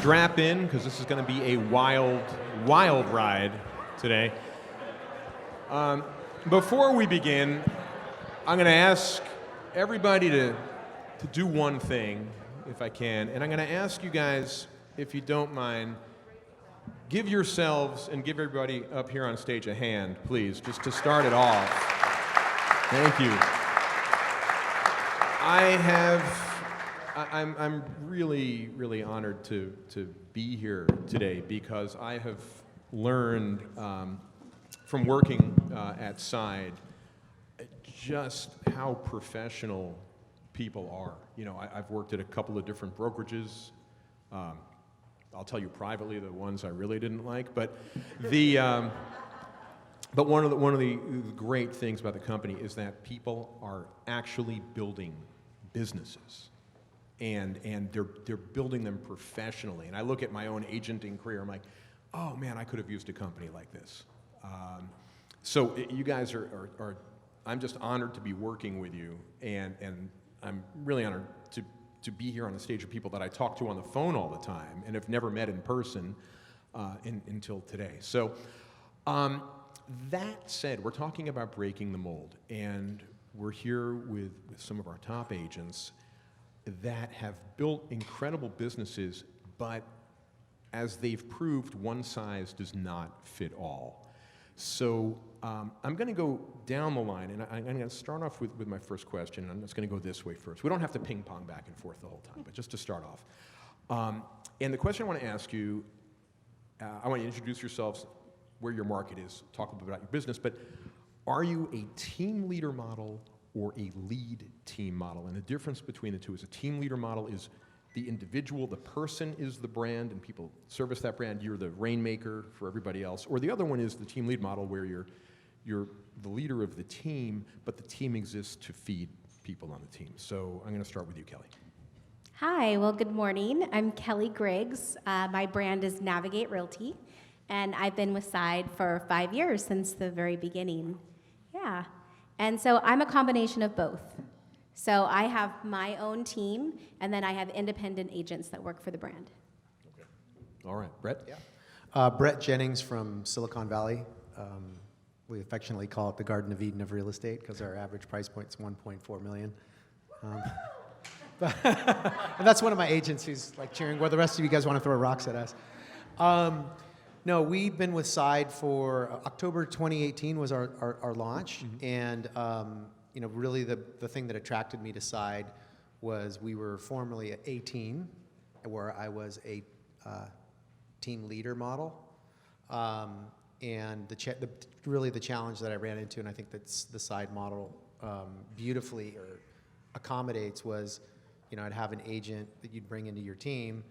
strap in, because this is going to be a wild, wild ride today. Before we begin, I'm going to ask everybody to do one thing, if I can, and I'm going to ask you guys, if you don't mind, give yourselves and give everybody up here on stage a hand, please, just to start it off. Thank you. I'm really, really honored to be here today, because I have learned from working at Side just how professional people are. You know, I've worked at a couple of different brokerages. I'll tell you privately the ones I really didn't like, but but one of the great things about the company is that people are actually building businesses, and they're building them professionally. And I look at my own agenting career, I'm like, oh man, I could have used a company like this. So you guys are I'm just honored to be working with you, and I'm really honored to be here on a stage of people that I talk to on the phone all the time and have never met in person until today. So that said, we're talking about breaking the mold, and we're here with some of our top agents that have built incredible businesses, but as they've proved, one size does not fit all. So I'm going to go down the line, and I'm going to start off with my first question. I'm just going to go this way first. We don't have to ping pong back and forth the whole time, but just to start off. And the question I want to ask you, I want you to introduce yourselves, where your market is, talk a little bit about your business, but are you a team leader model or a lead team model? And the difference between the two is a team leader model is the individual, the person is the brand, and people service that brand. You're the rainmaker for everybody else. Or the other one is the team lead model, where you're the leader of the team, but the team exists to feed people on the team. So I'm going to start with you, Kelly. Hi, well, good morning. I'm Kelly Griggs. My brand is Navigate Realty, and I've been with Side for 5 years, since the very beginning. Yeah, and so I'm a combination of both. So I have my own team, and then I have independent agents that work for the brand. Okay. All right, Brett? Yeah. Brett Jennings from Silicon Valley. We affectionately call it the Garden of Eden of real estate, because our average price point is $1.4 million. And that's one of my agents who's like cheering, well, the rest of you guys want to throw rocks at us. No, we've been with Side for October 2018 was our launch. Mm-hmm. And you know, really the thing that attracted me to Side was we were formerly a team, where I was a team leader model. And really the challenge that I ran into, and I think that's the Side model beautifully accommodates, was, you know, I'd have an agent that you'd bring into your team,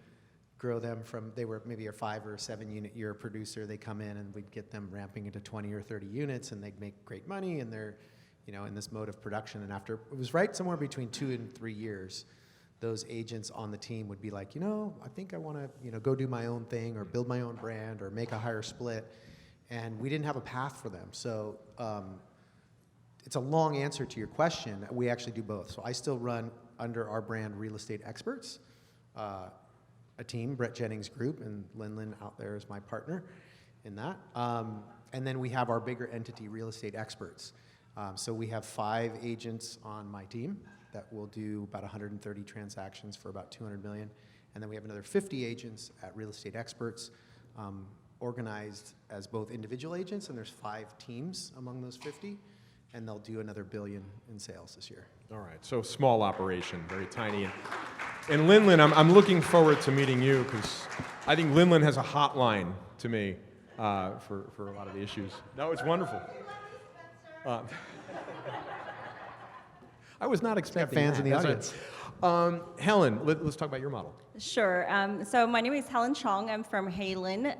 grow them from, they were maybe a 5 or 7 unit year producer. They come in and we'd get them ramping into 20 or 30 units, and they'd make great money, and they're, you know, in this mode of production. And after, it was right somewhere between 2 and 3 years, those agents on the team would be like, you know, I think I want to, you know, go do my own thing, or build my own brand, or make a higher split. And we didn't have a path for them. So it's a long answer to your question. We actually do both. So I still run under our brand Real Estate Experts, a team, Brett Jennings Group, and Lin out there is my partner in that. And then we have our bigger entity, Real Estate Experts. So we have 5 agents on my team that will do about 130 transactions for about $200 million. And then we have another 50 agents at Real Estate Experts, organized as both individual agents, and there's 5 teams among those 50, and they'll do another $1 billion in sales this year. All right, so small operation, very tiny. And Lin, I'm looking forward to meeting you, because I think Lin has a hotline to me for a lot of the issues. No, it's wonderful. I was not expecting fans that. in the audience. Right. Helen, let's talk about your model. Sure. So my name is Helen Chong. I'm from Halen,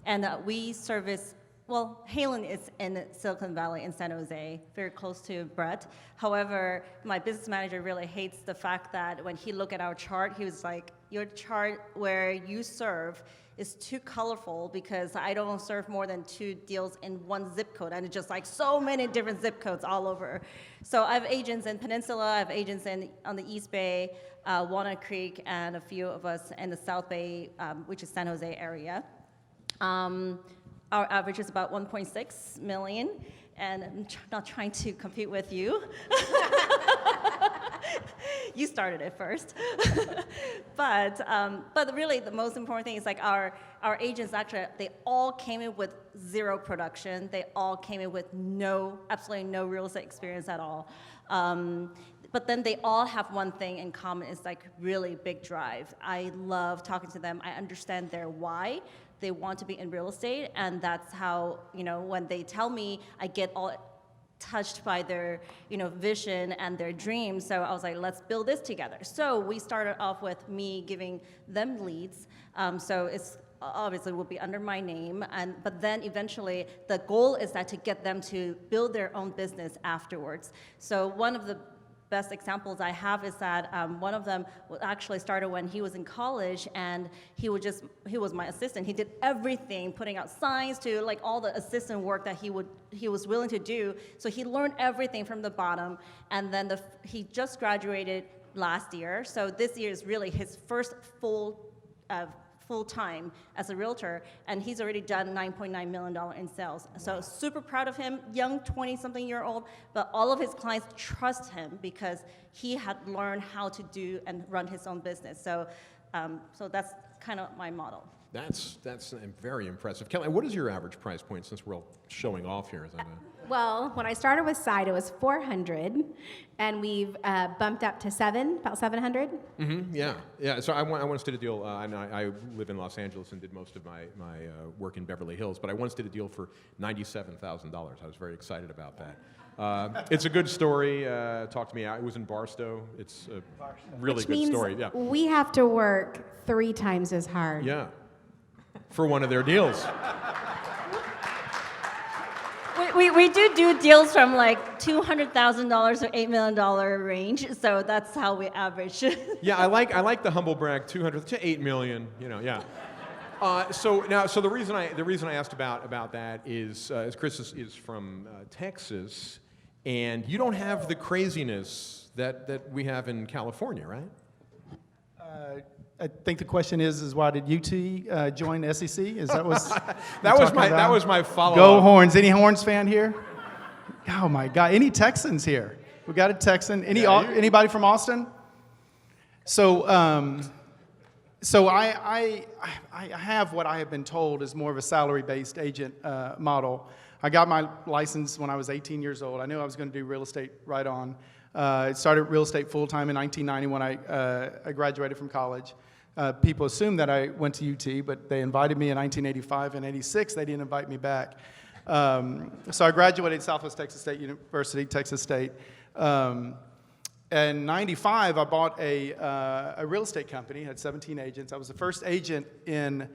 and we service, well, Halen is in Silicon Valley in San Jose, very close to Brett. However, my business manager really hates the fact that when he looked at our chart, he was like, your chart where you serve is too colorful because I don't serve more than 2 deals in one zip code, and it's just like so many different zip codes all over. So I have agents in Peninsula, I have agents on the East Bay, Walnut Creek, and a few of us in the South Bay, which is San Jose area. Our average is about 1.6 million, and I'm not trying to compete with you. You started it first. But really the most important thing is like our agents actually, they all came in with 0 production. They all came in with absolutely no real estate experience at all. But then they all have one thing in common, it's like really big drive. I love talking to them. I understand their why. They want to be in real estate, and that's how, when they tell me, I get all touched by their, vision and their dreams. So I was like, let's build this together. So we started off with me giving them leads. So it's obviously will be under my name, but then eventually the goal is that to get them to build their own business afterwards. So one of the best examples I have is that one of them actually started when he was in college, and he was my assistant. He did everything, putting out signs to like all the assistant work that he was willing to do. So he learned everything from the bottom, and then he just graduated last year. So this year is really his first full-time as a realtor, and he's already done $9.9 million in sales. So super proud of him, young 20-something-year-old, but all of his clients trust him because he had learned how to do and run his own business. So that's kind of my model. That's very impressive. Kelly, what is your average price point, since we're all showing off here? Well, when I started with Side, it was 400, and we've bumped up to about 700. Mm-hmm, yeah. So I once did a deal, and I live in Los Angeles and did most of my work in Beverly Hills, but I once did a deal for $97,000. I was very excited about that. It's a good story. Talk to me. It was in Barstow. It's a really Which good means story. Yeah. we have to work 3 times as hard. Yeah. For one of their deals. We do deals from like $200,000 to $8 million range, so that's how we average. Yeah, I like the humble brag, 200 to 8 million. Yeah. So the reason I asked about that is Chris is from Texas, and you don't have the craziness that we have in California, right? I think the question is why did UT join SEC? Is that was that was my follow-up. Go Horns! Any Horns fan here? Oh my God! Any Texans here? We got a Texan. Anybody from Austin? So I have what I have been told is more of a salary-based agent model. I got my license when I was 18 years old. I knew I was going to do real estate right on. I started real estate full-time in 1990 when I graduated from college. People assumed that I went to UT, but they invited me in 1985 and 86. They didn't invite me back. So I graduated Southwest Texas State University, Texas State. In 95, I bought a real estate company, had 17 agents. I was the first agent in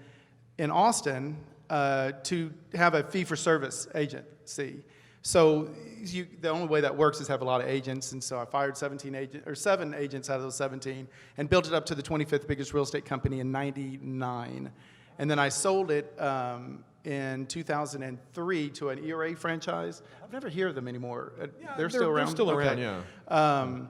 Austin to have a fee-for-service agency. So the only way that works is have a lot of agents, and so I fired 7 agents out of those 17 and built it up to the 25th biggest real estate company in 99. And then I sold it in 2003 to an ERA franchise. I've never heard of them anymore. They're still around? They're still around, okay. yeah.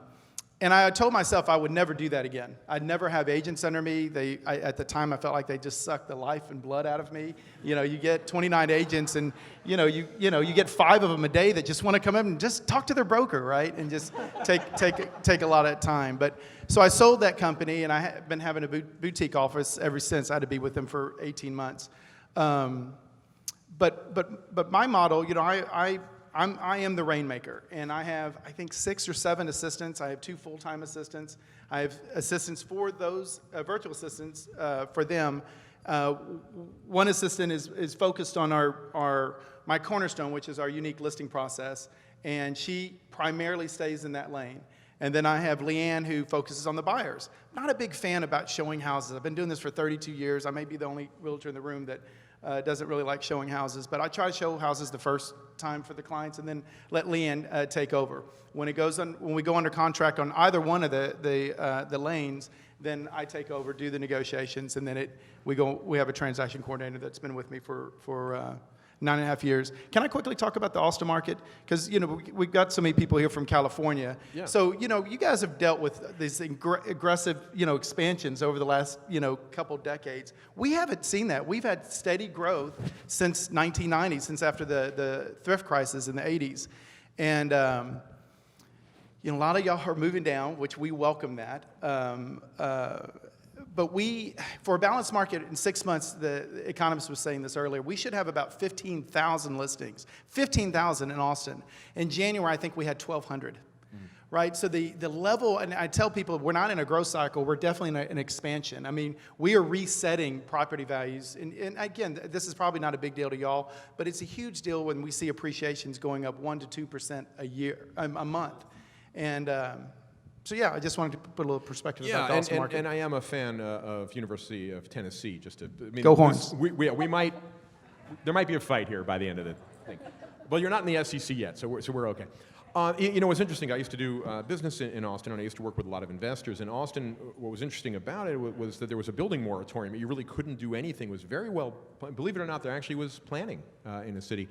And I told myself I would never do that again. I'd never have agents under me. At the time, I felt like they just sucked the life and blood out of me. You get 29 agents, and you get 5 of them a day that just want to come in and just talk to their broker, right? And just take a lot of time. But so I sold that company, and I have been having a boutique office ever since. I had to be with them for 18 months. But my model, I am the rainmaker, and I have, I think, 6 or 7 assistants. I have 2 full-time assistants. I have assistants for those, virtual assistants for them. One assistant is focused on my cornerstone, which is our unique listing process, and she primarily stays in that lane. And then I have Leanne, who focuses on the buyers. Not a big fan about showing houses. I've been doing this for 32 years. I may be the only realtor in the room that doesn't really like showing houses, but I try to show houses the first time for the clients and then let Leanne take over. When we go under contract on either one of the lanes, then I take over, do the negotiations, and then we have a transaction coordinator that's been with me for 9.5 years. Can I quickly talk about the Austin market? Because, we've got so many people here from California. Yeah. So, you guys have dealt with these aggressive, expansions over the last, couple decades. We haven't seen that. We've had steady growth since 1990, since after the thrift crisis in the 80s. And, a lot of y'all are moving down, which we welcome that. But for a balanced market in 6 months, the economist was saying this earlier, we should have about 15,000 listings, 15,000 in Austin. In January, I think we had 1,200, right? So the level, and I tell people, we're not in a growth cycle, we're definitely in an expansion. I mean, we are resetting property values. And again, this is probably not a big deal to y'all, but it's a huge deal when we see appreciations going up 1% to 2% a month. And so yeah, I just wanted to put a little perspective about the Austin market. And I am a fan of University of Tennessee. Go Horns. There might be a fight here by the end of the thing. Well, you're not in the SEC yet, so we're okay. What's interesting, I used to do business in Austin, and I used to work with a lot of investors. In Austin, what was interesting about it was that there was a building moratorium. You really couldn't do anything. It was very well, believe it or not, there actually was planning in the city.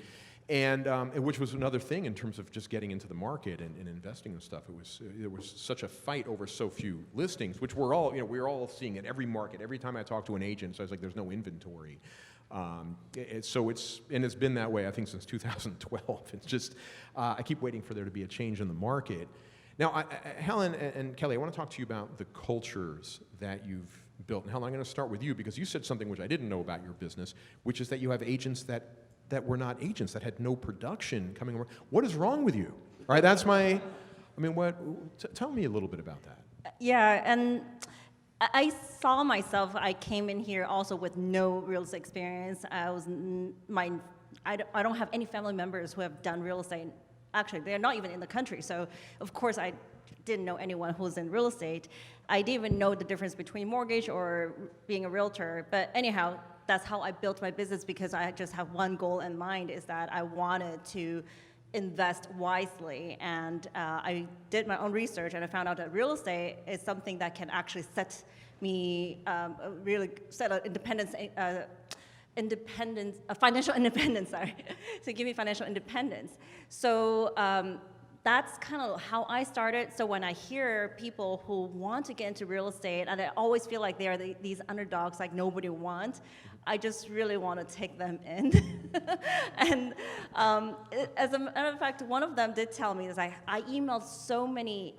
And which was another thing in terms of just getting into the market and investing and stuff. There was such a fight over so few listings, which we're all seeing at every market. Every time I talk to an agent, so I was like, there's no inventory. It's been that way, I think, since 2012. It's just, I keep waiting for there to be a change in the market. Now, Helen and Kelly, I want to talk to you about the cultures that you've built. And Helen, I'm going to start with you because you said something which I didn't know about your business, which is that you have agents that were not agents, that had no production coming over. What is wrong with you? All right, tell me a little bit about that. Yeah, and I saw myself, I came in here also with no real estate experience. I don't have any family members who have done real estate. Actually, they're not even in the country, so of course I didn't know anyone who was in real estate. I didn't even know the difference between mortgage or being a realtor, but anyhow, that's how I built my business because I just have one goal in mind, is that I wanted to invest wisely. And I did my own research and I found out that real estate is something that can actually set me, financial independence, sorry, to give me financial independence. So that's kind of how I started. So when I hear people who want to get into real estate, and I always feel like they are these underdogs like nobody wants, I just really want to take them in. And as a matter of fact, one of them did tell me this. I emailed so many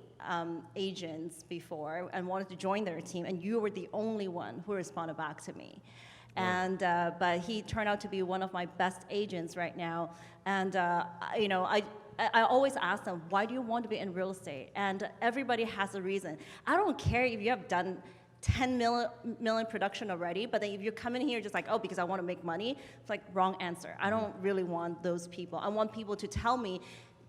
agents before and wanted to join their team, and you were the only one who responded back to me. And but he turned out to be one of my best agents right now. And I always ask them, why do you want to be in real estate? And everybody has a reason. I don't care if you have done 10 million production already, but then if you come in here just like, oh, because I want to make money, it's like wrong answer. I don't really want those people. I want people to tell me,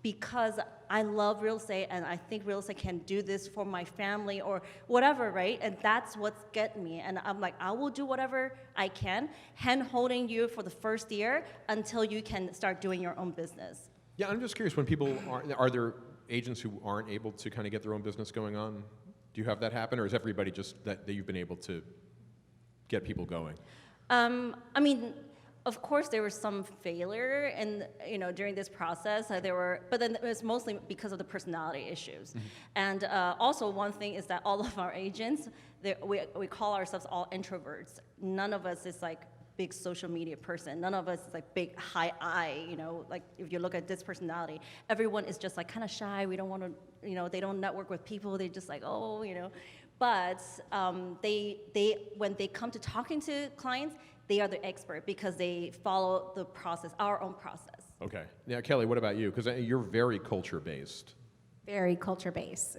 because I love real estate and I think real estate can do this for my family or whatever, right? And that's what's getting me. And I'm like, I will do whatever I can, hand-holding you for the first year until you can start doing your own business. Yeah, I'm just curious, when people are there agents who aren't able to kind of get their own business going on? Do you have that happen, or is everybody just that you've been able to get people going? I mean, of course, there was some failure, and during this process, but then it was mostly because of the personality issues. Mm-hmm. And also, one thing is that all of our agents, we call ourselves all introverts. None of us is like big social media person. None of us is like big high I, like if you look at this personality, everyone is just like kind of shy. We don't want to, they don't network with people. They just like, but they when they come to talking to clients, they are the expert because they follow the process, our own process. Okay. Now, Kelly, what about you? Because you're very culture-based. Very culture-based.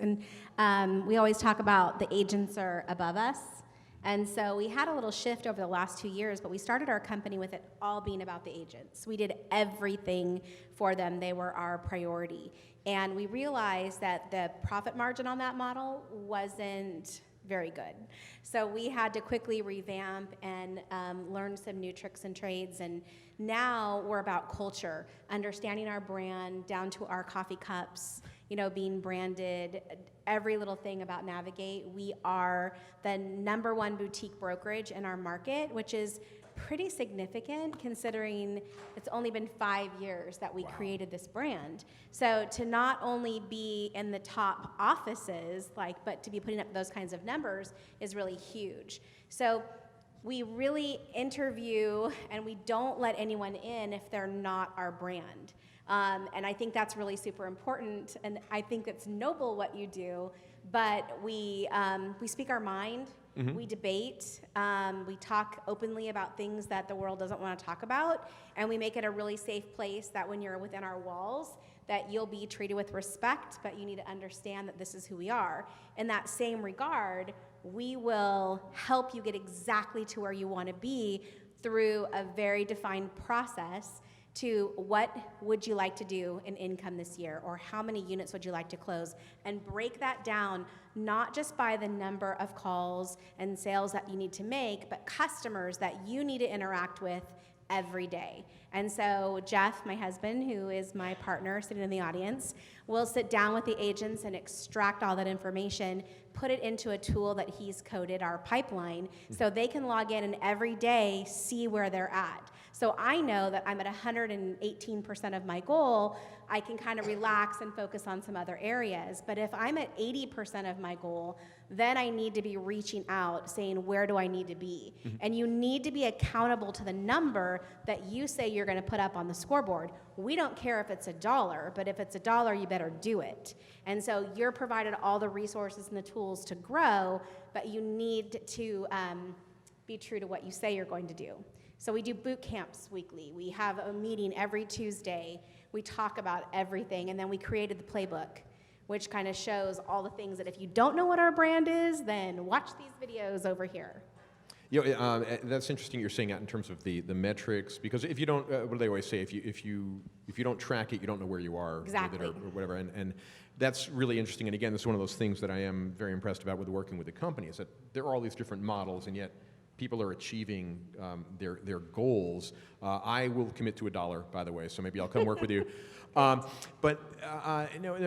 And we always talk about the agents are above us. And so we had a little shift over the last 2 years, but we started our company with it all being about the agents. We did everything for them. They were our priority. And we realized that the profit margin on that model wasn't very good. So we had to quickly revamp and learn some new tricks and trades. And now we're about culture, understanding our brand down to our coffee cups, being branded, every little thing about Navigate. We are the #1 boutique brokerage in our market, which is pretty significant considering it's only been 5 years that we created this brand. So to not only be in the top offices, but to be putting up those kinds of numbers is really huge. So we really interview and we don't let anyone in if they're not our brand. And I think that's really super important, and I think it's noble what you do, but we speak our mind. We debate, we talk openly about things that the world doesn't want to talk about, and we make it a really safe place that when you're within our walls, that you'll be treated with respect, but you need to understand that this is who we are. In that same regard, we will help you get exactly to where you want to be through a very defined process to what would you like to do in income this year, or how many units would you like to close, and break that down not just by the number of calls and sales that you need to make, but customers that you need to interact with every day. And so Jeff, my husband, who is my partner sitting in the audience, will sit down with the agents and extract all that information, put it into a tool that he's coded, our pipeline, so they can log in and every day see where they're at. So I know that I'm at 118% of my goal. I can kind of relax and focus on some other areas. But if I'm at 80% of my goal, then I need to be reaching out, saying, where do I need to be? And you need to be accountable to the number that you say you're going to put up on the scoreboard. We don't care if it's $1, but if it's $1, you better do it. And so you're provided all the resources and the tools to grow, but you need to be true to what you say you're going to do. So we do boot camps weekly. We have a meeting every Tuesday. We talk about everything, and then we created the playbook, which kind of shows all the things that if you don't know what our brand is, then watch these videos over here. That's interesting you're saying that in terms of the metrics, because if you don't, what do they always say? If you don't track it, you don't know where you are Exactly. with it or whatever. And that's really interesting. And again, this is one of those things that I am very impressed about with working with the company, is that there are all these different models, and yet people are achieving their goals. I will commit to $1, by the way, so maybe I'll come work with you. But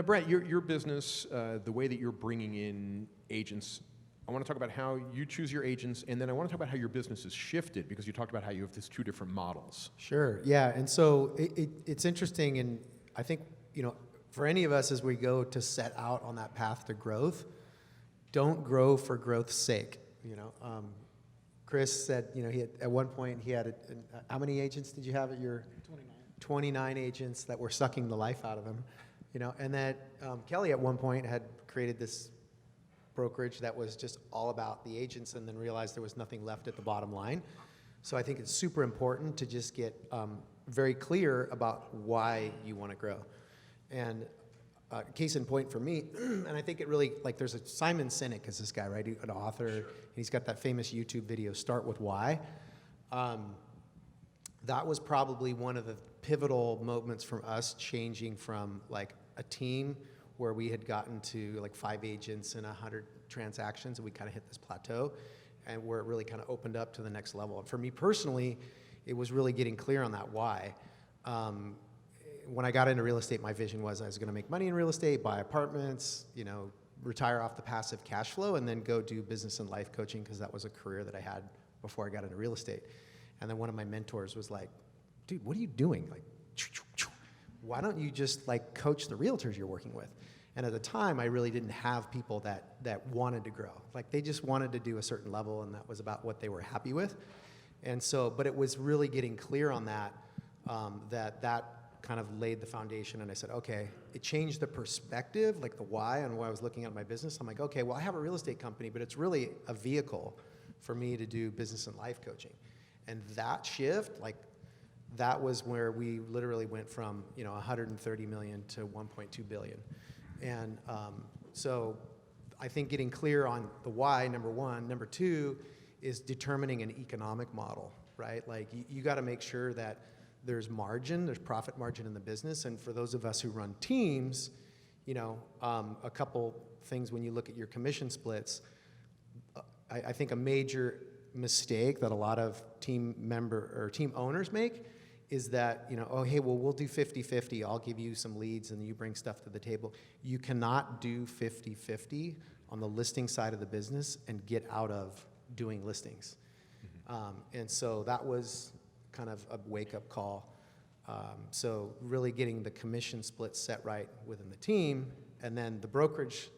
Brett, your business, the way that you're bringing in agents, I want to talk about how you choose your agents, and then I want to talk about how your business has shifted, because you talked about how you have these 2 different models. Sure, yeah, and so it's interesting, and I think, for any of us as we go to set out on that path to growth, don't grow for growth's sake, Chris said, he had, at one point, he had, how many agents did you have at your? 29 agents that were sucking the life out of him, and that Kelly at one point had created this brokerage that was just all about the agents, and then realized there was nothing left at the bottom line. So I think it's super important to just get very clear about why you want to grow. And case in point for me, and I think it really, there's a Simon Sinek is this guy, right? An author, and he's got that famous YouTube video, Start With Why. That was probably one of the pivotal moments from us changing from a team where we had gotten to 5 agents and 100 transactions, and we kind of hit this plateau, and where it really kind of opened up to the next level. And for me personally, it was really getting clear on that why. When I got into real estate, my vision was I was going to make money in real estate, buy apartments, retire off the passive cash flow, and then go do business and life coaching, because that was a career that I had before I got into real estate. And then one of my mentors was like, dude, what are you doing? Why don't you just coach the realtors you're working with? And at the time, I really didn't have people that wanted to grow. They just wanted to do a certain level, and that was about what they were happy with. And so, but it was really getting clear on that, that kind of laid the foundation, and I said, okay, it changed the perspective, the why, and why I was looking at my business. I'm like, okay, well, I have a real estate company, but it's really a vehicle for me to do business and life coaching. And that shift, that was where we literally went from, 130 million to 1.2 billion. And so I think getting clear on the why, number one. Number two is determining an economic model, right? You got to make sure that there's margin, there's profit margin in the business. And for those of us who run teams, a couple things when you look at your commission splits, I think a major mistake that a lot of team owners make is that, oh, hey, well, we'll do 50-50. I'll give you some leads and you bring stuff to the table. You cannot do 50-50 on the listing side of the business and get out of doing listings. And so that was kind of a wake-up call. So really getting the commission split set right within the team, and then the brokerage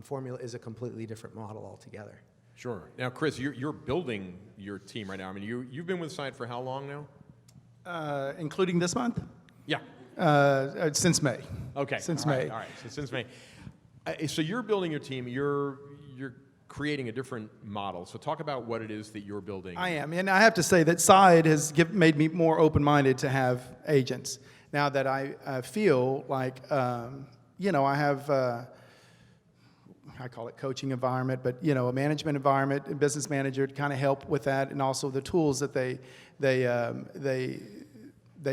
formula is a completely different model altogether. Sure. Now, Chris, you're building your team right now. I mean, you've been with Side for how long now? Including this month? Yeah. Since May. Okay. Since all right, May. All right. So since May. So you're building your team. You're creating a different model. So talk about what it is that you're building. I am, and I have to say that Side has made me more open-minded to have agents. Now that I feel like, I have. I call it coaching environment, but a management environment, a business manager to kind of help with that, and also the tools that they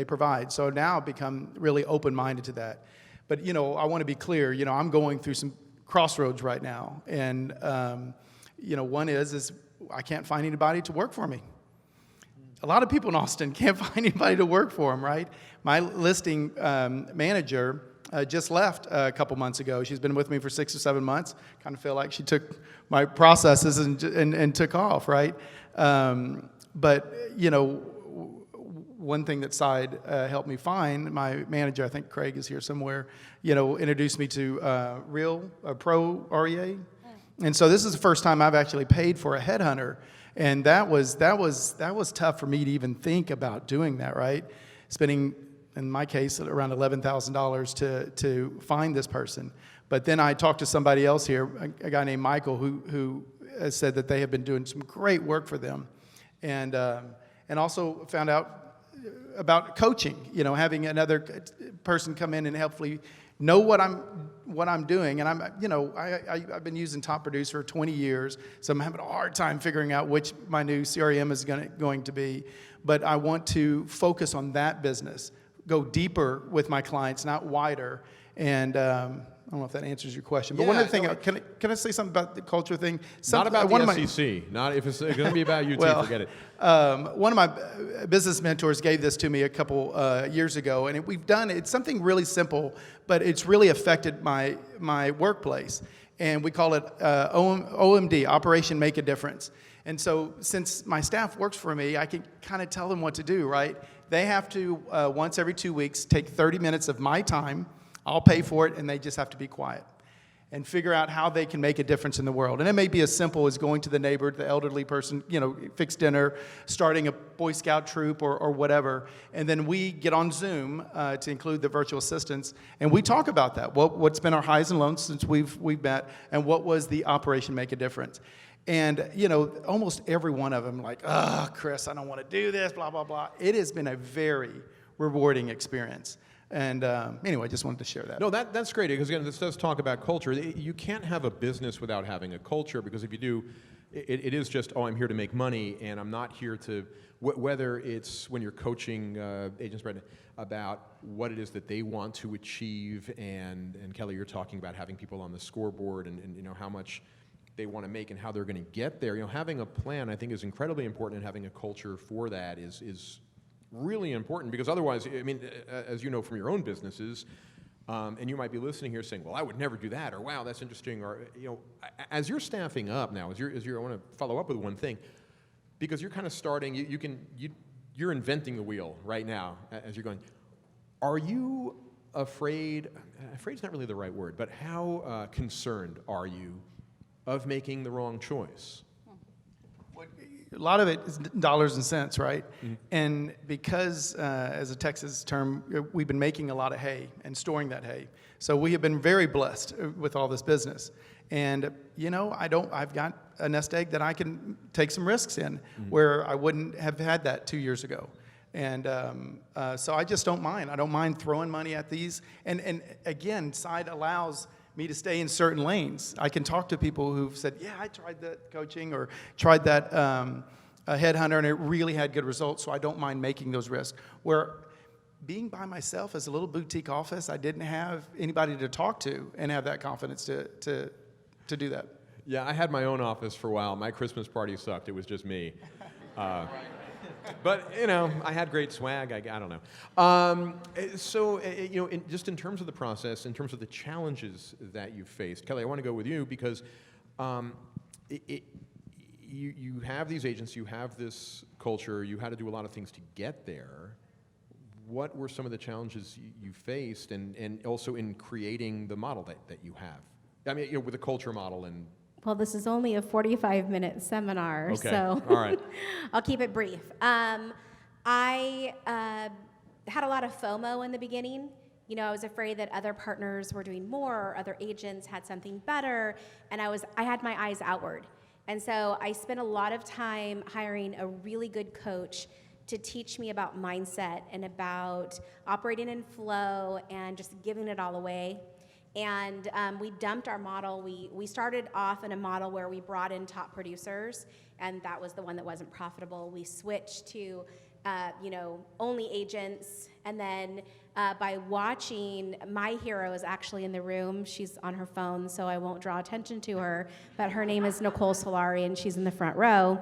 provide. So now I've become really open-minded to that. But I want to be clear. I'm going through some crossroads right now, and one is I can't find anybody to work for me. A lot of people in Austin can't find anybody to work for them, right? My listing manager just left a couple months ago. She's been with me for 6 or 7 months. Kind of feel like she took my processes and took off, right? But one thing that Side helped me find, my manager, I think Craig is here somewhere, introduced me to Pro REA. And so this is the first time I've actually paid for a headhunter. And that was tough for me to even think about doing that, right? Spending, in my case, around $11,000 to find this person. But then I talked to somebody else here, a guy named Michael, who said that they have been doing some great work for them, and also found out about coaching. Having another person come in and hopefully know what I'm doing. And I've been using Top Producer for 20 years, so I'm having a hard time figuring out which my new CRM is going to be. But I want to focus on that business. Go deeper with my clients, not wider. And I don't know if that answers your question. But one other thing, can I say something about the culture thing? Not about the SEC. Not if it's going to be about UT, forget it. One of my business mentors gave this to me a couple years ago, and it's something really simple, but it's really affected my workplace. And we call it OMD, Operation Make a Difference. And so since my staff works for me, I can kind of tell them what to do, right? They have to, once every 2 weeks, take 30 minutes of my time. I'll pay for it, and they just have to be quiet and figure out how they can make a difference in the world. And it may be as simple as going to the neighbor, the elderly person, fix dinner, starting a Boy Scout troop or whatever. And then we get on Zoom to include the virtual assistants, and we talk about that. What's been our highs and lows since we've met, and what was the Operation Make a Difference. And, almost every one of them like, Chris, I don't want to do this, blah, blah, blah. It has been a very rewarding experience. And anyway, I just wanted to share that. No, that's great, because again, this does talk about culture. You can't have a business without having a culture, because if you do, it is just, I'm here to make money, and I'm not here to, whether it's when you're coaching agents about what it is that they want to achieve, and Kelly, you're talking about having people on the scoreboard and how much they want to make and how they're going to get there. Having a plan, I think, is incredibly important, and having a culture for that is really important, because otherwise, I mean, as you know from your own businesses, and you might be listening here saying, well, I would never do that, or wow, that's interesting, or as you're staffing up now, I want to follow up with one thing, because you're kind of starting, you're inventing the wheel right now as you're going. Are you afraid? Afraid's not really the right word, but how concerned are you of making the wrong choice? A lot of it is dollars and cents, right? Mm-hmm. And because, as a Texas term, we've been making a lot of hay and storing that hay. So we have been very blessed with all this business. And, I've got a nest egg that I can take some risks in, where I wouldn't have had that 2 years ago. And so I just don't mind. I don't mind throwing money at these. And again, Side allows me to stay in certain lanes. I can talk to people who've said, yeah, I tried that coaching or tried that headhunter, and it really had good results, so I don't mind making those risks. Where being by myself as a little boutique office, I didn't have anybody to talk to and have that confidence to do that. Yeah, I had my own office for a while. My Christmas party sucked. It was just me. But, you know, I had great swag. I don't know. You know, just in terms of the process, in terms of the challenges that you faced, Kelly, I want to go with you because you have these agents, you have this culture, you had to do a lot of things to get there. What were some of the challenges you faced and also in creating the model that you have? I mean, you know, with the culture model and... Well, this is only a 45-minute seminar, Okay. so All right. I'll keep it brief. I had a lot of FOMO in the beginning. You know, I was afraid that other partners were doing more or other agents had something better, and I had my eyes outward. And so I spent a lot of time hiring a really good coach to teach me about mindset and about operating in flow and just giving it all away. And we dumped our model. We started off in a model where we brought in top producers, and that was the one that wasn't profitable. We switched to, you know, only agents, and then by watching, my hero is actually in the room. She's on her phone, so I won't draw attention to her, but her name is Nicole Solari, and she's in the front row.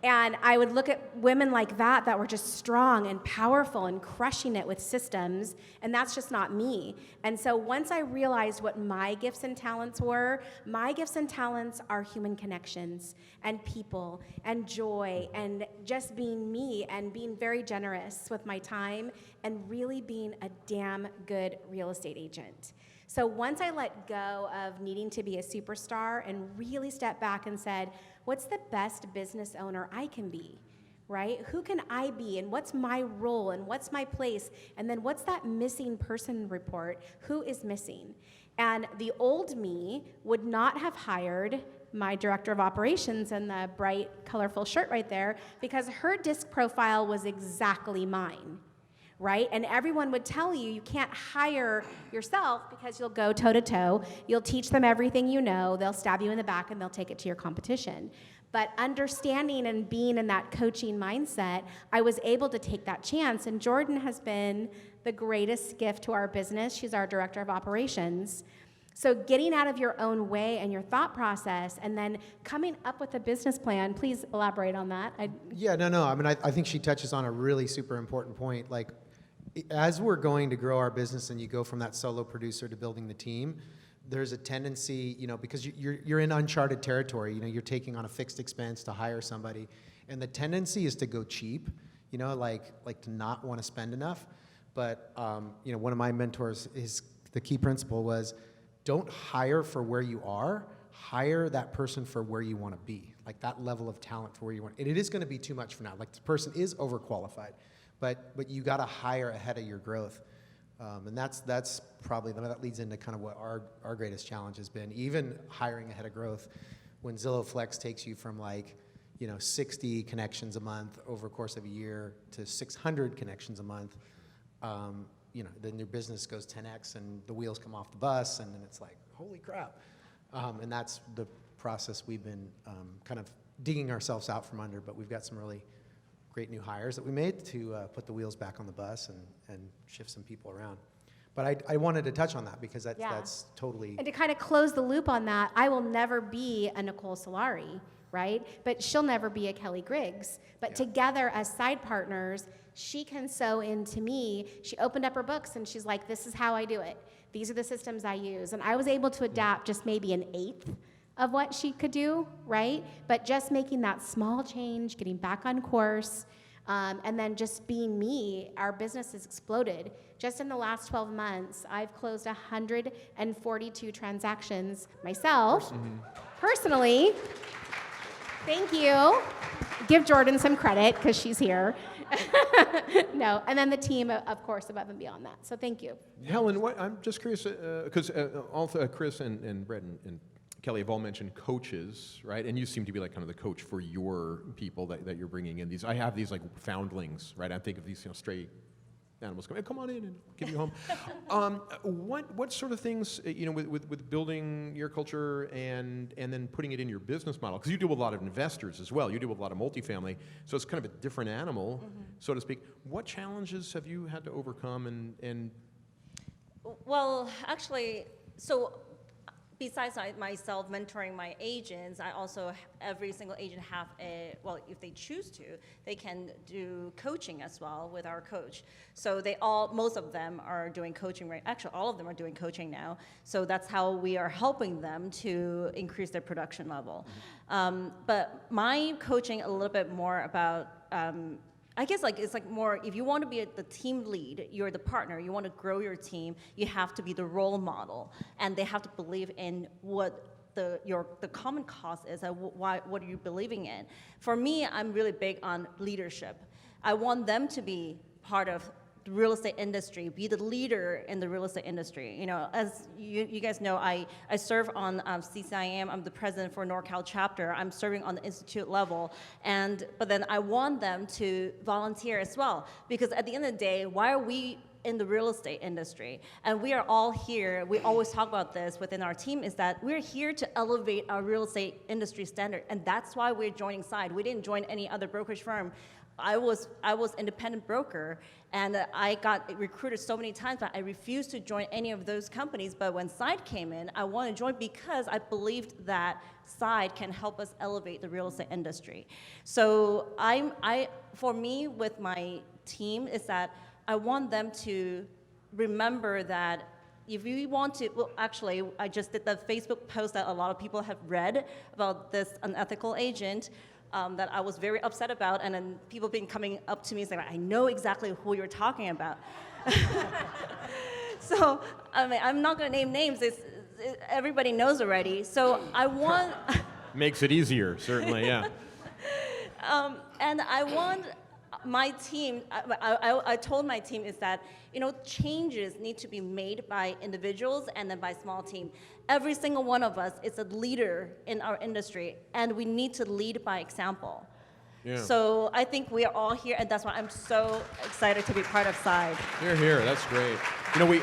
And I would look at women like that were just strong and powerful and crushing it with systems, and that's just not me. And so once I realized what my gifts and talents were, my gifts and talents are human connections and people and joy and just being me and being very generous with my time and really being a damn good real estate agent. So once I let go of needing to be a superstar and really stepped back and said, what's the best business owner I can be, right? Who can I be, and what's my role, and what's my place, and then what's that missing person report? Who is missing? And the old me would not have hired my director of operations in the bright, colorful shirt right there because her disc profile was exactly mine. Right? And everyone would tell you, you can't hire yourself because you'll go toe-to-toe, you'll teach them everything you know, they'll stab you in the back, and they'll take it to your competition. But understanding and being in that coaching mindset, I was able to take that chance, and Jordan has been the greatest gift to our business. She's our director of operations. So getting out of your own way and your thought process and then coming up with a business plan, please elaborate on that. Yeah, no. I mean, I think she touches on a really super important point. Like, as we're going to grow our business and you go from that solo producer to building the team, there's a tendency, you know, because you're in uncharted territory, you know, you're taking on a fixed expense to hire somebody, and the tendency is to go cheap, you know, like to not want to spend enough. But, you know, one of my mentors, the key principle was, don't hire for where you are, hire that person for where you want to be, like that level of talent for where you want. And it is going to be too much for now. Like, the person is overqualified, but you got to hire ahead of your growth. And that's probably, that leads into kind of what our greatest challenge has been, even hiring ahead of growth. When Zillow Flex takes you from, like, you know, 60 connections a month over the course of a year to 600 connections a month, you know, then your business goes 10x and the wheels come off the bus, and then it's like, holy crap. And that's the process we've been kind of digging ourselves out from under, but we've got some really great new hires that we made to put the wheels back on the bus and shift some people around. But I wanted to touch on that because that's totally... And to kind of close the loop on that, I will never be a Nicole Solari, right? But she'll never be a Kelly Griggs. But together as side partners, she can sew into me. She opened up her books and she's like, this is how I do it. These are the systems I use. And I was able to adapt just maybe an eighth of what she could do, right? But just making that small change, getting back on course, and then just being me, our business has exploded. Just in the last 12 months, I've closed 142 transactions myself, personally. Thank you. Give Jordan some credit because she's here. No, and then the team, of course, above and beyond that. So thank you. Helen, I'm just curious, because Chris and Brett and Kelly have all mentioned coaches, right? And you seem to be like kind of the coach for your people that you're bringing in. I have these like foundlings, right? I think of these, you know, stray animals come on in and give you a home. What sort of things, you know, with building your culture and then putting it in your business model? Because you deal with a lot of investors as well. You deal with a lot of multifamily, so it's kind of a different animal, so to speak. What challenges have you had to overcome and? Well, actually, so besides myself mentoring my agents, I also, every single agent have well, if they choose to, they can do coaching as well with our coach. So most of them are doing coaching, right? Actually, all of them are doing coaching now. So that's how we are helping them to increase their production level. But my coaching a little bit more about, I guess it's like more, if you want to be the team lead, you're the partner, you want to grow your team, you have to be the role model, and they have to believe in what the common cause is, and what are you believing in. For me, I'm really big on leadership. I want them to be part of the real estate industry, be the leader in the real estate industry. You know, as you guys know, I serve on CCIM. I'm the president for NorCal chapter. I'm serving on the institute level, but then I want them to volunteer as well, because at the end of the day, why are we in the real estate industry? And we are all here, we always talk about this within our team, is that we're here to elevate our real estate industry standard, and that's why we're joining Side. We didn't join any other brokerage firm. I was independent broker, and I got recruited so many times, but I refused to join any of those companies. But when Side came in, I wanted to join because I believed that Side can help us elevate the real estate industry. So for me, with my team, is that I want them to remember that if you want to, well, actually, I just did the Facebook post that a lot of people have read about this unethical agent. That I was very upset about, and then people been coming up to me saying, I know exactly who you're talking about. So, I mean, I'm not gonna name names, everybody knows already. So I want... Makes it easier, certainly, yeah. And I want my team, I told my team is that, you know, changes need to be made by individuals and then by small team. Every single one of us is a leader in our industry, and we need to lead by example. Yeah. So I think we are all here, and that's why I'm so excited to be part of Side. Here, that's great. You know,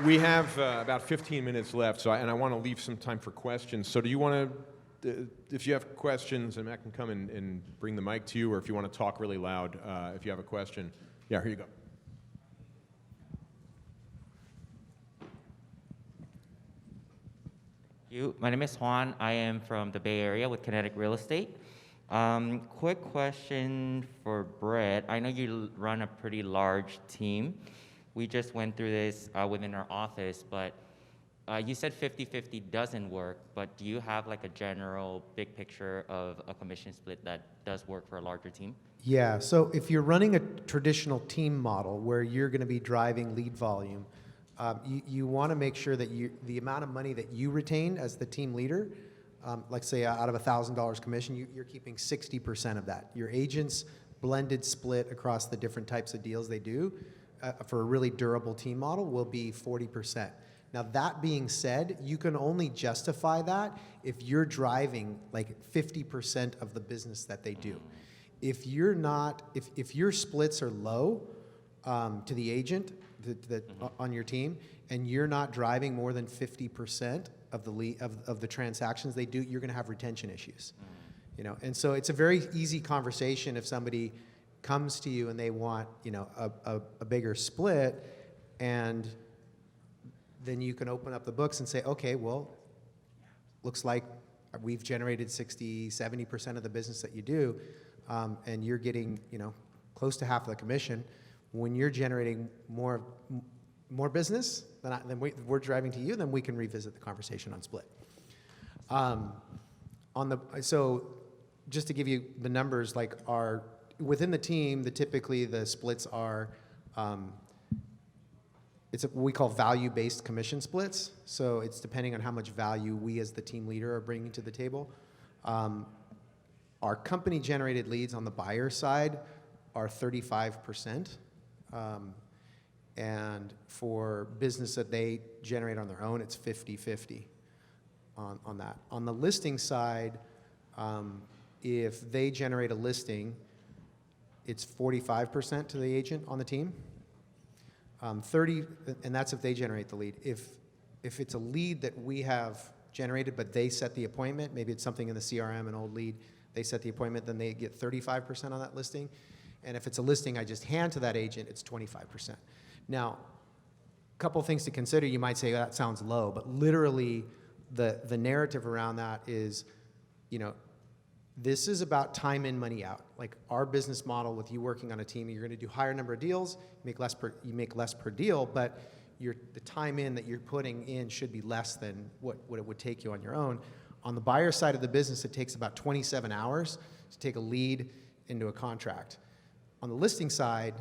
we have about 15 minutes left, so I want to leave some time for questions. So do you want to, if you have questions, and Matt can come and bring the mic to you, or if you want to talk really loud, if you have a question. Yeah, here you go. My name is Juan. I am from the Bay Area with Kinetic Real Estate. Quick question for Brett. I know you run a pretty large team. We just went through this within our office, but you said 50-50 doesn't work, but do you have like a general big picture of a commission split that does work for a larger team? Yeah, so if you're running a traditional team model where you're going to be driving lead volume, you want to make sure that the amount of money that you retain as the team leader, like say out of $1,000 commission, you're keeping 60% of that. Your agent's blended split across the different types of deals they do for a really durable team model will be 40%. Now that being said, you can only justify that if you're driving like 50% of the business that they do. If you're not, if your splits are low to the agent on your team, and you're not driving more than 50% of the transactions they do, you're going to have retention issues. You know, and so it's a very easy conversation if somebody comes to you and they want, you know, a bigger split, and then you can open up the books and say, okay, well, looks like we've generated 60-70% of the business that you do, and you're getting, you know, close to half of the commission. When you're generating more business than we're driving to you, then we can revisit the conversation on split. So just to give you the numbers, like within the team, typically the splits are, it's what we call value-based commission splits. So it's depending on how much value we as the team leader are bringing to the table. Our company-generated leads on the buyer side are 35%. And for business that they generate on their own, it's 50-50 on that. On the listing side, if they generate a listing, it's 45% to the agent on the team. 30, and that's if they generate the lead. If it's a lead that we have generated, but they set the appointment, maybe it's something in the CRM, an old lead, they set the appointment, then they get 35% on that listing. And if it's a listing I just hand to that agent, it's 25%. Now, a couple things to consider. You might say, oh, that sounds low, but literally the narrative around that is, this is about time in, money out. Like our business model with you working on a team, you're going to do higher number of deals, you make less per deal, but the time in that you're putting in should be less than what it would take you on your own. On the buyer side of the business, it takes about 27 hours to take a lead into a contract. On the listing side,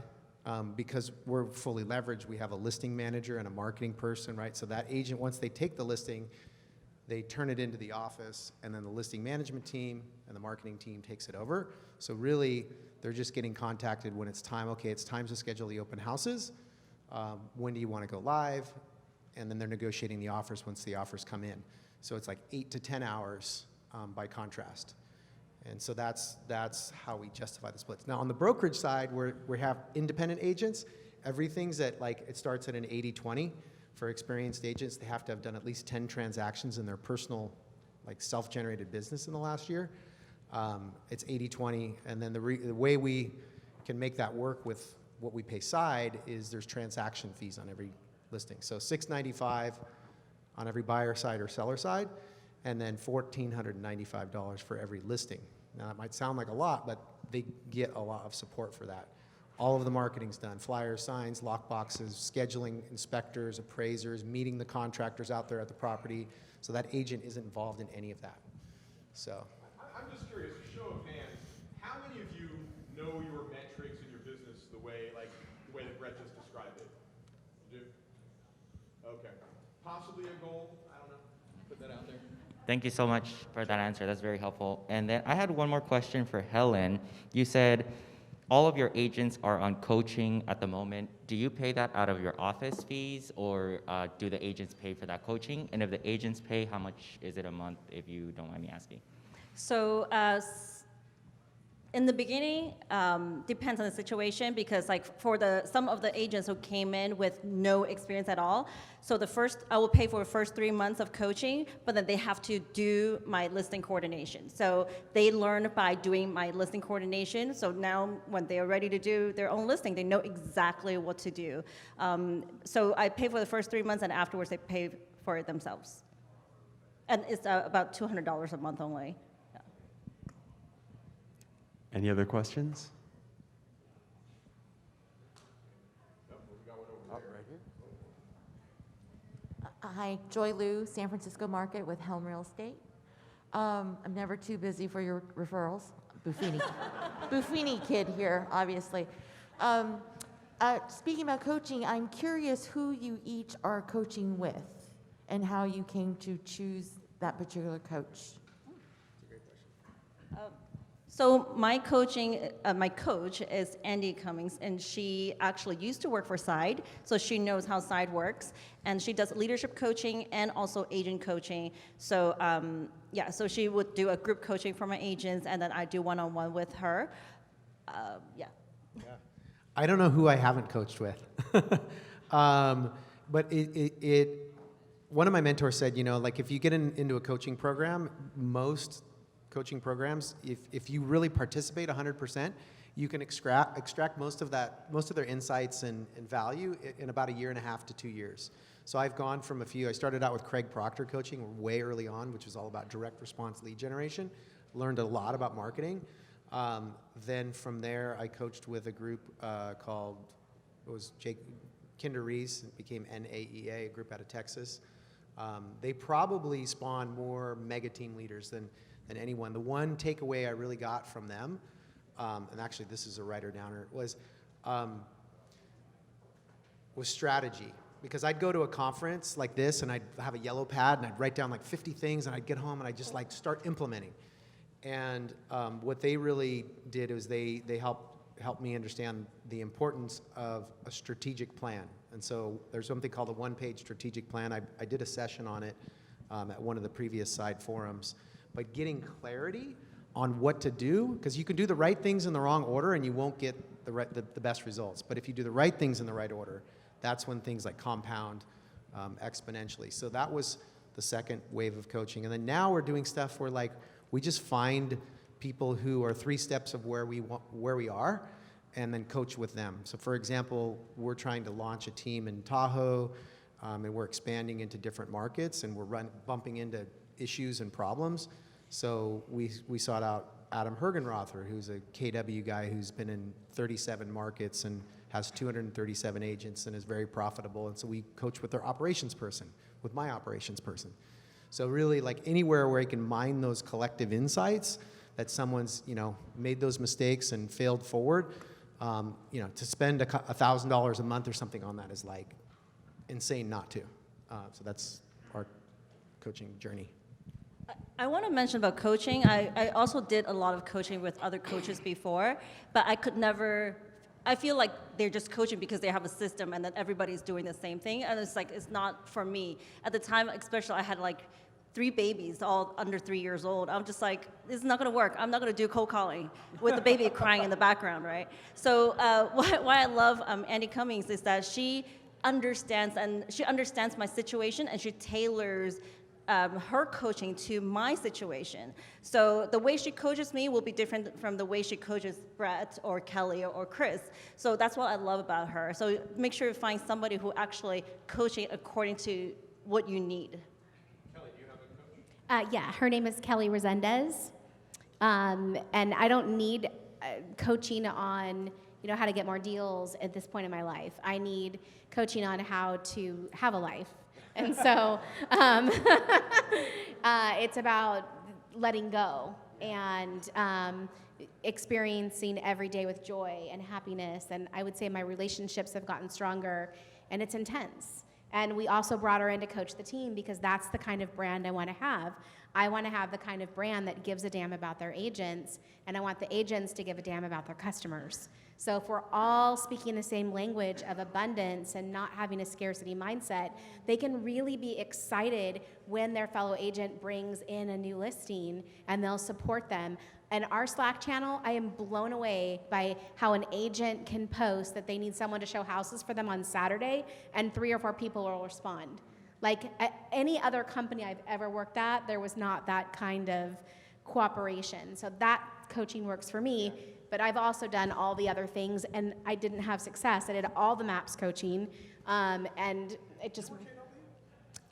because we're fully leveraged, we have a listing manager and a marketing person, right? So that agent, once they take the listing, they turn it into the office, and then the listing management team and the marketing team takes it over. So really, they're just getting contacted when it's time. Okay, it's time to schedule the open houses. When do you want to go live? And then they're negotiating the offers once the offers come in. So it's like 8 to 10 hours by contrast. And so that's how we justify the splits. Now on the brokerage side, we have independent agents. Everything's at it starts at an 80-20. For experienced agents, they have to have done at least 10 transactions in their personal, self-generated business in the last year. It's 80-20, and then the way we can make that work with what we pay side is there's transaction fees on every listing. So $695 on every buyer side or seller side, and then $1,495 for every listing. Now that might sound like a lot, but they get a lot of support for that. All of the marketing's done, flyers, signs, lock boxes, scheduling inspectors, appraisers, meeting the contractors out there at the property. So that agent isn't involved in any of that. So. I'm just curious, a show of hands, how many of you know your metrics in your business the way that Brett just described it? You do? Okay. Possibly a goal? I don't know. Put that out there. Thank you so much for that answer. That's very helpful. And then I had one more question for Helen. You said all of your agents are on coaching at the moment. Do you pay that out of your office fees, or do the agents pay for that coaching? And if the agents pay, how much is it a month, if you don't mind me asking? So in the beginning, depends on the situation, because for some of the agents who came in with no experience at all, so I will pay for the first 3 months of coaching, but then they have to do my listing coordination. So they learn by doing my listing coordination. So now when they are ready to do their own listing, they know exactly what to do. So I pay for the first 3 months, and afterwards they pay for it themselves. And it's about $200 a month only. Any other questions? Hi, Joy Liu, San Francisco Market with Helen Real Estate. I'm never too busy for your referrals. Buffini kid here, obviously. Speaking about coaching, I'm curious who you each are coaching with and how you came to choose that particular coach. So my coach is Andy Cummings, and she actually used to work for Side, so she knows how Side works, and she does leadership coaching and also agent coaching. So so she would do a group coaching for my agents, and then I do one-on-one with her. I don't know who I haven't coached with, but one of my mentors said, if you get into a coaching program, most coaching programs, if you really participate 100%, you can extract most of their insights and value in about 1.5 to 2 years. So I've gone from I started out with Craig Proctor coaching way early on, which was all about direct response lead generation. Learned a lot about marketing. Then from there, I coached with a group called, Kinder Rees, it became NAEA, a group out of Texas. They probably spawned more mega team leaders than anyone. The one takeaway I really got from them, and actually this is a writer-downer, was strategy. Because I'd go to a conference like this, and I'd have a yellow pad, and I'd write down 50 things, and I'd get home, and I'd just start implementing. And what they really did is they helped me understand the importance of a strategic plan. And so there's something called a one-page strategic plan. I did a session on it at one of the previous Side forums. But getting clarity on what to do, because you can do the right things in the wrong order and you won't get the best results. But if you do the right things in the right order, that's when things compound exponentially. So that was the second wave of coaching. And then now we're doing stuff where we just find people who are 3 steps of where we are and then coach with them. So for example, we're trying to launch a team in Tahoe. and we're expanding into different markets, and we're bumping into issues and problems. So we sought out Adam Hergenrother, who's a KW guy who's been in 37 markets and has 237 agents and is very profitable. And so we coach with their operations person, with my operations person. So really, like anywhere where I can mine those collective insights that someone's, made those mistakes and failed forward, to spend $1,000 a month or something on that is like insane not to. So that's our coaching journey. I want to mention about coaching. I also did a lot of coaching with other coaches before, but I feel like they're just coaching because they have a system and that everybody's doing the same thing. And it's like, it's not for me. At the time, especially, I had like 3 babies, all under 3 years old. I'm just like, this is not going to work. I'm not going to do cold calling with the baby crying in the background, right? So why I love Andy Cummings is that she understands my situation, and she tailors her coaching to my situation. So the way she coaches me will be different from the way she coaches Brett or Kelly or Chris. So that's what I love about her. So make sure you find somebody who actually coaching according to what you need. Kelly, do you have a coach? Yeah, her name is Kelly Resendez. And I don't need coaching on how to get more deals at this point in my life. I need coaching on how to have a life. And so it's about letting go and experiencing every day with joy and happiness. And I would say my relationships have gotten stronger, and it's intense. And we also brought her in to coach the team because that's the kind of brand I want to have. I want to have the kind of brand that gives a damn about their agents, and I want the agents to give a damn about their customers. So if we're all speaking the same language of abundance and not having a scarcity mindset, they can really be excited when their fellow agent brings in a new listing, and they'll support them. And our Slack channel, I am blown away by how an agent can post that they need someone to show houses for them on Saturday, and 3 or 4 people will respond. Like at any other company I've ever worked at, there was not that kind of cooperation. So that coaching works for me, but I've also done all the other things, and I didn't have success. I did all the MAPS coaching, and it just...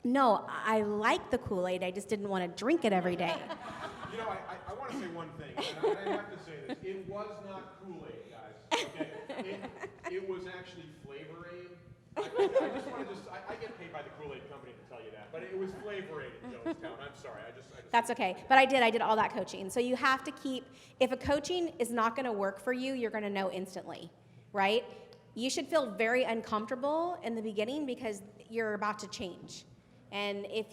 No, I like the Kool-Aid, I just didn't want to drink it every day. I want to say one thing, and I have to say this. It was not Kool-Aid, guys. Okay? It was actually Flavor Aid. I get paid by the Kool-Aid company to tell you that, but it was Flavor Aid in Jonestown. I'm sorry. I just That's okay, but I did all that coaching. So you have to keep, if a coaching is not going to work for you, you're going to know instantly, right? You should feel very uncomfortable in the beginning because you're about to change. And if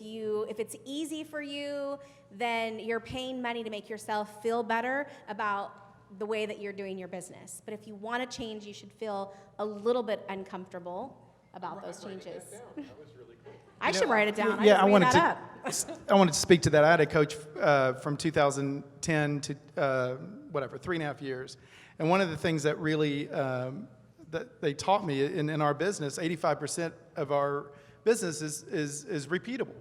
it's easy for you, then you're paying money to make yourself feel better about the way that you're doing your business. But if you want to change, you should feel a little bit uncomfortable about those changes. That was really cool. I should write it down. Yeah, I wanted to. I wanted to speak to that. I had a coach from 2010 to 3.5 years, and one of the things that really that they taught me in our business, 85% of our business is repeatable.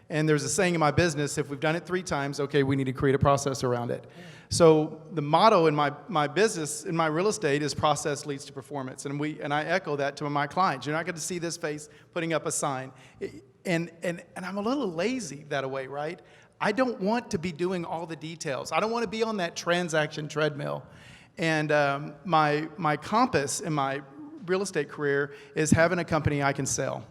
And there's a saying in my business: if we've done it 3 times, okay, we need to create a process around it. So the motto in my business, in my real estate, is process leads to performance. And I echo that to my clients. You're not going to see this face putting up a sign. And I'm a little lazy that way, right? I don't want to be doing all the details. I don't want to be on that transaction treadmill. And my compass in my real estate career is having a company I can sell.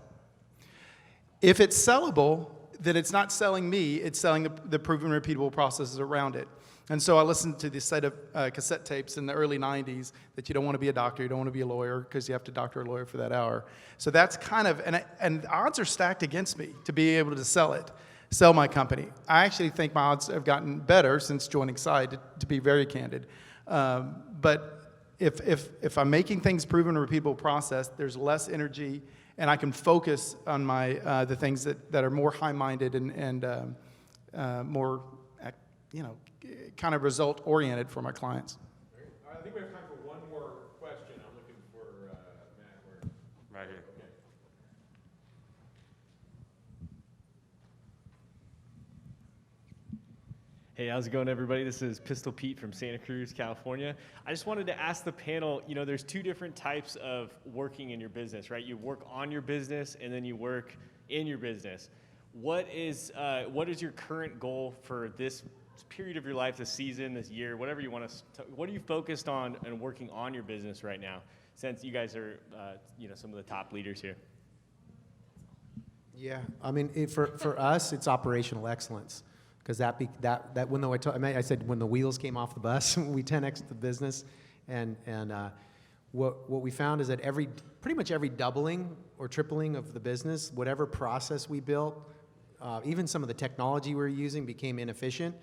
If it's sellable, then it's not selling me, it's selling the proven repeatable processes around it. And so I listened to this set of cassette tapes in the early 90s that you don't want to be a doctor, you don't want to be a lawyer, because you have to doctor a lawyer for that hour. So that's kind of, and the odds are stacked against me to be able to sell my company. I actually think my odds have gotten better since joining Side, to be very candid. But if I'm making things proven and repeatable process, there's less energy, and I can focus on my the things that are more high-minded and more, kind of result-oriented for my clients. I think we have time for one more question. I'm looking for Matt. Right here. Okay. Hey, how's it going, everybody? This is Pistol Pete from Santa Cruz, California. I just wanted to ask the panel, there's two different types of working in your business, right? You work on your business, and then you work in your business. What is your current goal for this period of your life, this season, this year, whatever you want to, what are you focused on and working on your business right now, since you guys are, some of the top leaders here? Yeah, I mean, for us, it's operational excellence. Because I said when the wheels came off the bus, we 10x the business, and what we found is that pretty much every doubling or tripling of the business, whatever process we built, even some of the technology we were using became inefficient,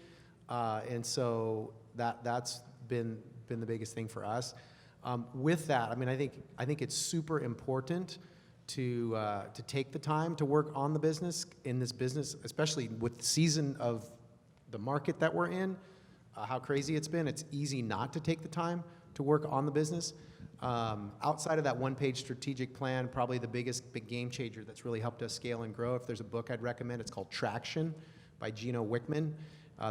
and so that's been the biggest thing for us. With that, I mean, I think it's super important to take the time to work on the business, in this business, especially with the season of the market that we're in, how crazy it's been. It's easy not to take the time to work on the business. Outside of that one-page strategic plan, probably the biggest big game changer that's really helped us scale and grow, if there's a book I'd recommend, it's called Traction by Gino Wickman.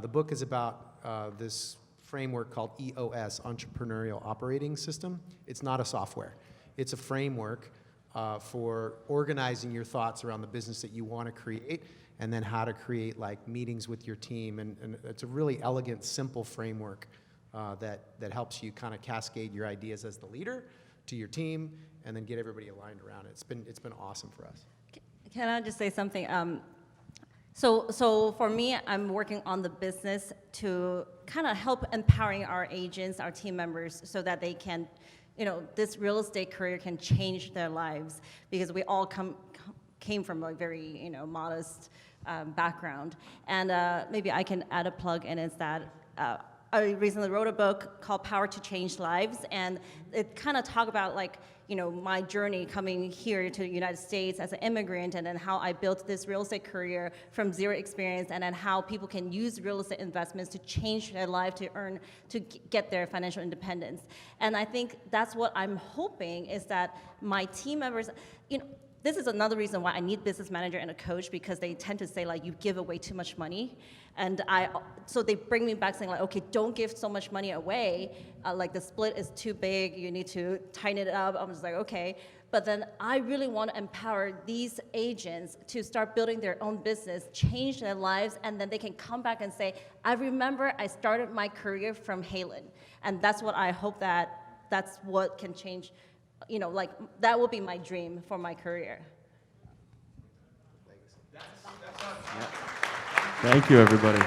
The book is about this framework called EOS, Entrepreneurial Operating System. It's not a software. It's a framework for organizing your thoughts around the business that you want to create, and then how to create like meetings with your team. And it's a really elegant, simple framework that helps you kind of cascade your ideas as the leader to your team, and then get everybody aligned around it. It's been awesome for us. Can I just say something? So for me, I'm working on the business to kind of help empowering our agents, our team members, so that they can, this real estate career can change their lives, because we all came from a very, modest background. And maybe I can add a plug in, is that I recently wrote a book called Power to Change Lives, and it kind of talk about my journey coming here to the United States as an immigrant, and then how I built this real estate career from zero experience, and then how people can use real estate investments to change their life, to get their financial independence. And I think that's what I'm hoping, is that my team members, this is another reason why I need business manager and a coach, because they tend to say you give away too much money. And so they bring me back saying okay, don't give so much money away. The split is too big, you need to tighten it up. I'm just okay. But then I really want to empower these agents to start building their own business, change their lives, and then they can come back and say, I remember I started my career from Helen. And that's what I hope that's what can change. That will be my dream for my career. Thank you, everybody.